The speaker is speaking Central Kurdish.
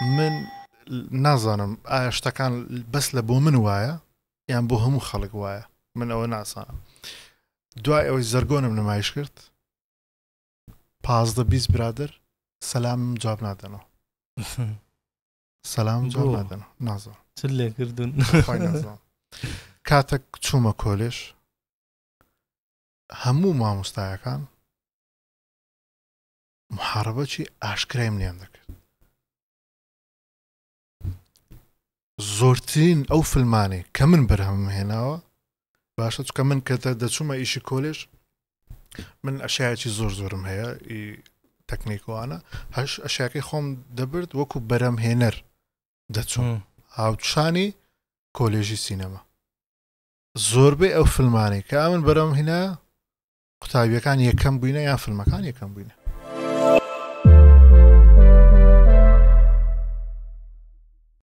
من نازانم ئایا شتەکان بەس لە بۆ من وایە یان بۆ هەموو خەڵک وایە من ئەوە ناسانم. دوای ئەوەی زەرگۆنم نمایش کرد 15-20 برادر سەلامم جواب نادەنەوە سەلام جواب نادەنەوە نازانم چ لێ کردوون نازانم. کاتێک چوومە کۆلێژ هەموو مامۆستایەکان محارەبەکی ئاشکرای منیان دەکرد. زۆرترین ئەو فیلمانەی کە من بەرهەمم هێناوە باشە چکە من کە دەچوومە ئیشی کۆلێژ من ئەشیاکی زۆرم هەیە تەکنیکوانە هەش ئەشیاکەی خۆم دەبرد وەکو بەرهەمهێنەر دەچوم هاوچانی کۆلێژی سینەما. زۆربەی ئەو فیلمانەی کە من بەرهەمهێنا قوتابیەکان یەکەم بووینە یان فیلمەکان یەکەم بووینە.